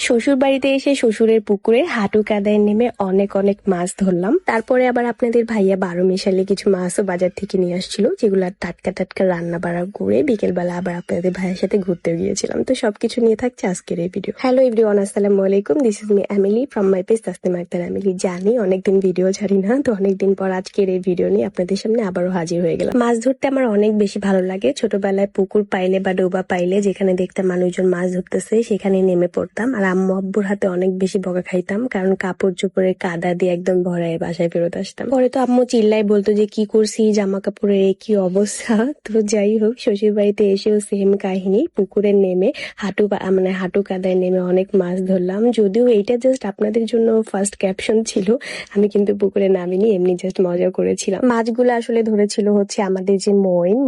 শ্বশুর বাড়িতে এসে শ্বশুরের পুকুরে হাঁটু কাদায় নেমে অনেক অনেক মাছ ধরলাম। তারপরে আবার আপনাদের ভাইয়া 12 মিশালি কিছু মাছও বাজার থেকে নিয়ে আসছিল, যেগুলো টাটকা টাটকা রান্না বাড়া করে বিকেলবেলা আবার আপনাদের ভাইয়ের সাথে ঘুরতে গিয়েছিলাম। তো সবকিছু নিয়ে থাকছে আজকের এই ভিডিও। হ্যালো এভরিওয়ান, আসসালামু আলাইকুম। This is me Emily from my page Tasnima Akter Emily. জানি অনেকদিন ভিডিও ছাড়ি না, তো অনেকদিন পর আজকের এই ভিডিও নিয়ে আপনাদের সামনে আবারও হাজির হয়ে গেলাম। মাছ ধরতে আমার অনেক বেশি ভালো লাগে। ছোটবেলায় পুকুর পাইলে বা ডোবা পাইলে যেখানে দেখতাম মানুষজন মাছ ধরতেছে সেখানে নেমে পড়তাম, আর আম্মু আব্বুর হাতে অনেক বেশি বকা খাইতাম, কারণ কাপড় চোপড়ে কাদা দিয়ে একদম ভরায় বাসায় ফেরত আসতাম। পরে তো আম্মু চিল্লাই বলতো যে কি করছি, জামা কাপড়ের এই কি অবস্থা। তো যাই হোক, শ্বশুর বাড়িতে এসেও সেম কাহিনী, পুকুরে নেমে হাঁটু কাদায় নেমে অনেক মাছ ধরলাম। যদিও এইটা জাস্ট আপনাদের জন্য ফার্স্ট ক্যাপশন ছিল, আমি কিন্তু পুকুরে নামিনি, এমনি জাস্ট মজা করেছিলাম। মাছগুলো আসলে ধরেছিল হচ্ছে আমাদের যে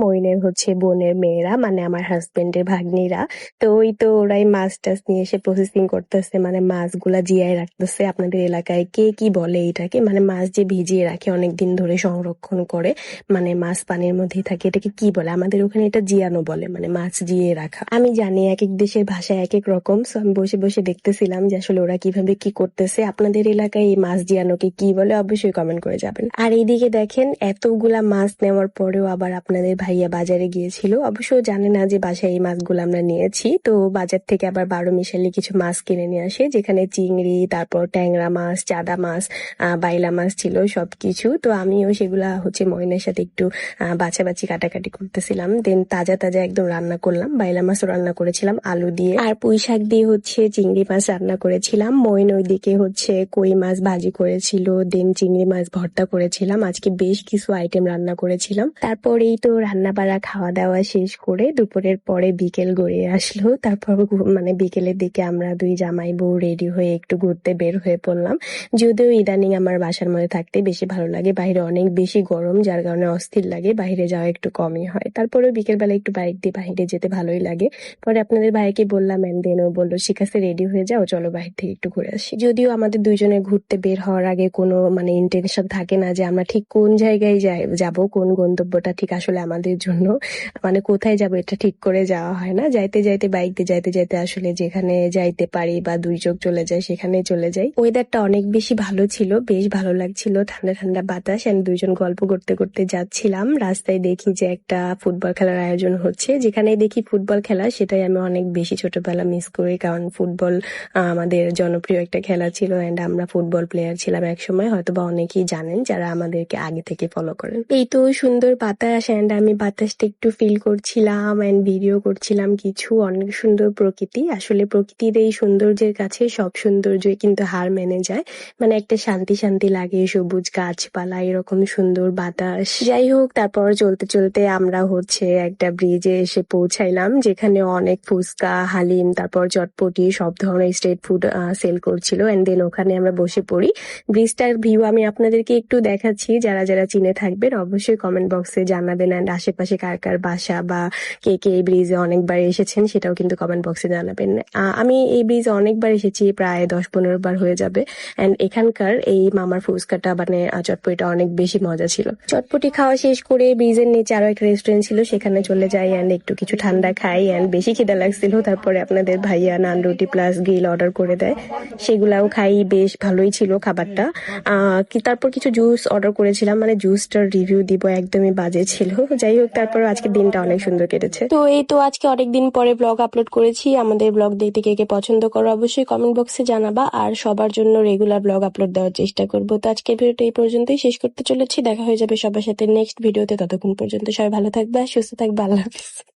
মইনের হচ্ছে বোনের মেয়েরা, মানে আমার হাজবেন্ডের ভাগ্নিরা। তো ওই তো ওরাই মাছ টাছ নিয়ে এসে প্রসেসিং করতেছে, মানে মাছগুলা জিয়ায় রাখতেছে। আপনাদের এলাকায় কে কি বলে এটাকে, মানে মাছ যে ভিজিয়ে রাখে অনেকদিন ধরে সংরক্ষণ করে, মানে মাছ পানির মধ্যেই থাকে, এটাকে কি বলে? আমাদের ওখানে এটা জিয়ানো বলে, মানে মাছ জিয়ে রাখা। আমি জানি এক এক দেশের ভাষায় এক এক রকম, সো আমি বসে বসে দেখতেছিলাম যে আসলে ওরা কিভাবে কি করতেছে। আপনাদের এলাকায় এই মাছ জিয়ানোকে কি বলে অবশ্যই কমেন্ট করে যাবেন। আর এইদিকে দেখেন, এতগুলা মাছ নেওয়ার পরেও আবার আপনাদের ভাইয়া বাজারে গিয়েছিল। অবশ্য জানে না যে বাসায় এই মাছগুলো আমরা নিয়েছি। তো বাজার থেকে আবার 12 মিশালি কিছু মাছ কিনে নিয়ে আসে, যেখানে চিংড়ি, তারপর ট্যাংরা মাছ, চাদা মাছ, বাইলা মাছ ছিল সবকিছু। তো আমিও সেগুলা হচ্ছে ময়নের সাথে একটু বাছাবাছি কাটাকাটি করতেছিলাম। দেন তাজা তাজা একদম রান্না করলাম। বাইলা মাছও রান্না করেছিলাম আলু দিয়ে, আর পুঁই শাক দিয়ে হচ্ছে চিংড়ি মাছ রান্না করেছিলাম। মইন ওইদিকে হচ্ছে কই মাছ ভাজি করেছিল, দেন চিংড়ি মাছ ভর্তা করেছিলাম। আজকে বেশ কিছু আইটেম রান্না করেছিলাম। তারপরেই তো রান্না বাড়া খাওয়া দাওয়া শেষ করে দুপুরের পরে বিকেল গড়িয়ে আসলো। তারপর মানে বিকেলের দিকে আমরা দুই জামাই বউ রেডি হয়ে একটু ঘুরতে বের হয়ে পড়লাম। যদিও ইদানিং আমার বাসার মধ্যে থাকতে বেশি ভালো লাগে, বাইরে অনেক বেশি গরম, যার কারণে অস্থির লাগে, বাইরে যাওয়া একটু কমই হয়। তারপরেও বিকেলবেলা একটু বাইক দিয়ে বাইরে যেতে ভালোই লাগে। পরে আপনাদের ভাইকে বললাম, এন্ড দেন ও বললো ঠিক আছে রেডি হয়ে যাও, চলো বাইরে থেকে একটু ঘুরে আসি। যদিও আমাদের দুইজনের ঘুরতে বের হওয়ার আগে কোনো মানে ইন্টেনশন থাকে না যে আমরা ঠিক কোন জায়গায় যাব, কোন গন্তব্যটা ঠিক আসলে আমাদের জন্য, মানে কোথায় যাব এটা ঠিক করে যাওয়া হয় না। যাইতে যাইতে বাইক দিয়ে যাইতে যাইতে আসলে যেখানে যাইতে পারি বা দুই চোখ চলে যায় সেখানে চলে যাই। ওয়েদারটা অনেক বেশি ভালো ছিল, বেশ ভালো লাগছিল, ঠান্ডা ঠান্ডা বাতাস। আমি দুইজন গল্প করতে করতে যাচ্ছিলাম। রাস্তায় দেখি যে একটা ফুটবল খেলার আয়োজন হচ্ছে। যেখানে দেখি ফুটবল খেলা, সেটাই আমি অনেক বেশি ছোটবেলা মিস করি, কারণ ফুটবল আমাদের জনপ্রিয় একটা খেলা ছিল, এন্ড আমরা ফুটবল প্লেয়ার ছিলাম একসময়, হয়তোবা অনেকেই জানেন যারা আমাদেরকে আগে থেকে ফলো করেন। এই তো সুন্দর বাতাস, এন্ড আমি বাতাসটা একটু ফিল করছিলাম এন্ড ভিডিও করছিলাম কিছু। অনেক সুন্দর প্রকৃতি, আসলে প্রকৃতির এই সৌন্দর্যের কাছে সব সৌন্দর্যই কিন্তু হার মেনে যায়। মানে একটা শান্তি শান্তি লাগে, সবুজ গাছপালা, এরকম সুন্দর বাতাস। যাই হোক, তারপর চলতে চলতে আমরা হচ্ছে একটা ব্রিজে এসে পৌঁছাইলাম, যেখানে অনেক ফুচকা, হালিম, তারপর চটপটি, সব ধরনের স্ট্রিট ফুড সেল করছিল। এন্ড দেন ওখানে আমরা বসে পড়ি। ব্রিজটার ভিউ আমি আপনাদেরকে একটু দেখাচ্ছি, যারা যারা চিনে থাকবেন অবশ্যই কমেন্ট বক্সে জানাবেন, এন্ড আশেপাশে কার কার বাসা বা কে কে এই ব্রিজে অনেকবার এসেছেন সেটাও কিন্তু কমেন্ট বক্সে জানাবেন। আমি এই ব্রিজে অনেকবার এসেছি, প্রায় 10-15 বার হয়ে যাবে। এন্ড এখানকার এই মামার ফুচকাটা মানে চটপটিটা অনেক বেশি মজা ছিল। চটপটি খাওয়া শেষ করে ব্রিজের নিচে আরো একটা রেস্টুরেন্ট ছিল, সেখানে চলে যাই এন্ড একটু কিছু ঠান্ডা খাই। এন্ড বেশি খিদা লাগছিল, তারপরে আপনাদের ভাইয়া নান রুটি প্লাস গ্রিল অর্ডার করে দেয়, সেগুলাও খাই, বেশ ভালোই ছিল খাবারটা। তারপর কিছু জুস অর্ডার করেছিলাম, মানে জুসটার রিভিউ দিব, একদমই বাজে ছিল। যাই হোক, তারপর আজকে দিনটা অনেক সুন্দর কেটেছে। তো এই তো আজকে অনেকদিন পরে ব্লগ আপলোড করেছি। আমাদের ব্লগ দেখতে কে কে পছন্দ করো অবশ্যই কমেন্ট বক্সে জানাবা, আর সবার জন্য রেগুলার ব্লগ আপলোড দেওয়ার চেষ্টা করবো। তো আজকের ভিডিওটা এই পর্যন্তই শেষ করতে চলেছি, দেখা হয়ে যাবে সবার সাথে নেক্সট ভিডিওতে। ততক্ষণ পর্যন্ত সবাই ভালো থাকবে, সুস্থ থাকবে, আল্লাহ হাফিজ।